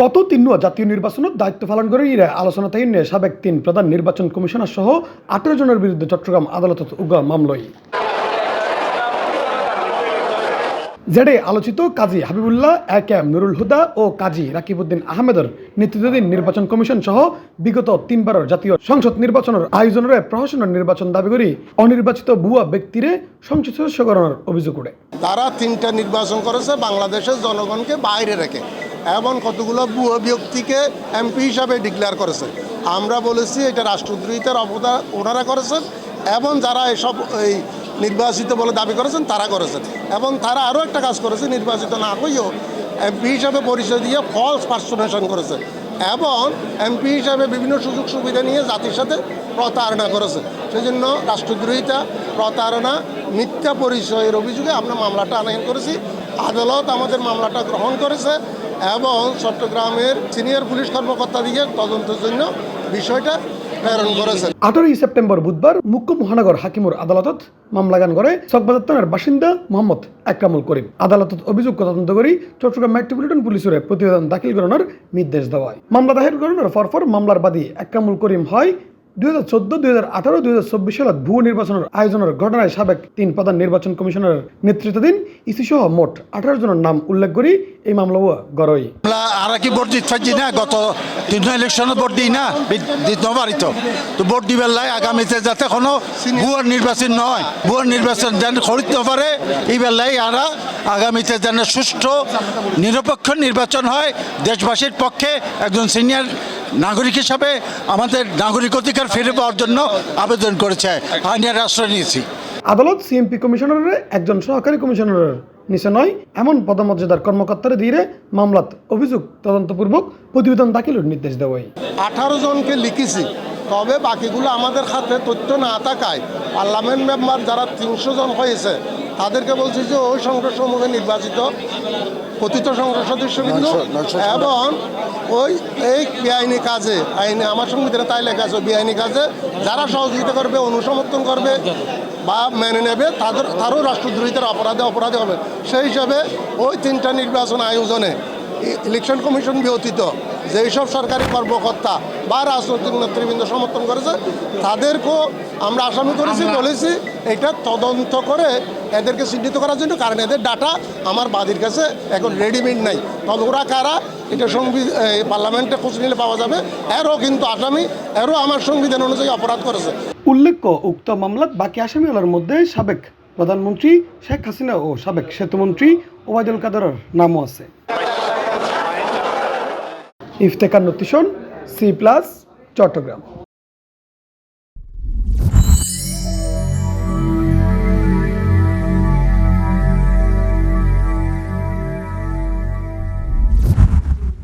গত ৩ জাতীয় নির্বাচনত দায়িত্ব পালন করে আলোচনা থেকে সাবেক ৩ প্রধান নির্বাচন কমিশনার সহ ১৮ জনের বিরুদ্ধে চট্টগ্রাম আদালতত উগ্র মামলায় যেডে আলোচিত কাজী হাবিবুল্লাহ এ.কে.এম নুরুল হুদা ও কাজী রাকিবউদ্দিন আহমেদের নেতৃত্বাধীন নির্বাচন কমিশন সহ বিগত ৩বারের জাতীয় সংসদ নির্বাচনের আয়োজনের প্রহসনের নির্বাচন দাবি করে অনির্বাচিত ভুয়া ব্যক্তিরে সংসদ সদস্য করানোর অভিযোগ করে। তারা ৩টা নির্বাচন করেছে বাংলাদেশের জনগণকে বাইরে রেখে, এবং কতগুলো ভুয়া ব্যক্তিকে এমপি হিসাবে ডিক্লেয়ার করেছে। আমরা বলেছি এটা রাষ্ট্রদ্রোহিতার অবদান ওনারা করেছেন, এবং যারা এসব এই নির্বাচিত বলে দাবি করেছেন তারা করেছেন। এবং তারা আরও একটা কাজ করেছে, নির্বাচিত না হয়েও এমপি হিসাবে পরিচয় দিয়ে ফলস পার্সোনেশন করেছে, এবং এমপি হিসাবে বিভিন্ন সুযোগ সুবিধা নিয়ে জাতির সাথে প্রতারণা করেছে। সেই জন্য রাষ্ট্রদ্রোহিতা, প্রতারণা, মিথ্যা পরিচয়ের অভিযোগে আমরা মামলাটা আনয়ন করেছি। আদালত আমাদের মামলাটা গ্রহণ করেছে এবং চট্টগ্রামের সিনিয়র পুলিশ কর্মকর্তা দিয়ে তদন্তের জন্য বিষয়টা প্রেরণ করেছে। 18 সেপ্টেম্বর বুধবার মুখ্য মহানগর হাকিমুর আদালতত মামলাগান করে চকবাজার থানার বাসিন্দা মোহাম্মদ একরামুল করিম আদালতত অভিযোগ তদন্ত করে চট্টগ্রাম মেট্রোপলিটন পুলিশের প্রতিবেদন দাখিল করানোর নির্দেশ দেওয়া হয়। মামলা দায়ের করানোর পরপর মামলার বাদী একরামুল করিম হয় 2014, 2018, 2024 সালত ভুয়ো নির্বাচনের আয়োজনের ঘটনায় সাবেক 3 প্রধান নির্বাচন কমিশনের নেতৃত্বাধীন ইসি সহ মোট 18 জনের নাম উল্লেখ করে এই মামলা গড়ই। আর কি ভোট দিতে পারছি না, গত 3 ইলেকশনে ভোট দিই না, দিতে পারি তো ভোট দিবার লাই আগামীতে যাতে কোনো ভুয়ার নির্বাচন নয়, ভুয়ার নির্বাচন যেন করতে পারে এই বেলায় আরা আগামীতে যেন সুষ্ঠু নিরপেক্ষ নির্বাচন হয়, দেশবাসীর পক্ষে একজন সিনিয়র নাগরিক হিসাবে আমাদের নাগরিক অধিকার ফিরে পাওয়ার জন্য আবেদন করেছে, আইনের আশ্রয় নিয়েছি। আদালত সিএমপি কমিশনারের একজন সহকারী কমিশনারের নিচে নয় এমন পদমর্যাদার কর্মকর্তারা দিয়ে মামলাত অভিযোগ তদন্তপূর্বক প্রতিবেদন দাখিলের নির্দেশ দেওয়া হয়। 18 জনকে লিখেছি, তবে বাকিগুলো আমাদের হাতে তথ্য না থাকায় পার্লামেন্ট মেম্বার যারা 300 জন হয়েছে তাদেরকে বলছি যে ওই সংসদ সমূহে নির্বাচিত কথিত সংসদ সদস্যবৃন্দ এবং ওই এই বেআইনি কাজে আইনে আমার সংবিধানে তাই লেখা আছে, বেআইনি কাজে যারা সহযোগিতা করবে, অনুসমর্থন করবে বা মেনে নেবে তারও রাষ্ট্রদ্রোহিতার অপরাধী হবে। সেই হিসাবে ওই 3টা নির্বাচন আয়োজনে ইলেকশন কমিশন ব্যতীত যেই সব সরকারি কর্মকর্তা বা রাজনৈতিক নেতৃবৃন্দ সমর্থন করেছে তাদেরকেও আমরা আসামি করেছি, বলেছি এটা তদন্ত করে এদেরকে চিহ্নিত করার জন্য, কারণ এদের ডাটা আমার বাদীর কাছে এখন রেডিমেড নাই। তবে ওরা কারা এটা পার্লামেন্টে খোঁজ নিলে পাওয়া যাবে। এরও কিন্তু আসামি, এরও আমার সংবিধান অনুযায়ী অপরাধ করেছে। উল্লেখ্য উক্ত মামলাত বাকি আসামিগুলোর মধ্যে সাবেক প্রধানমন্ত্রী শেখ হাসিনা ও সাবেক সেতুমন্ত্রী ওবায়দুল কাদেরের নামও আছে। ইফতেখার নতিশন, C+, চট্টগ্রাম।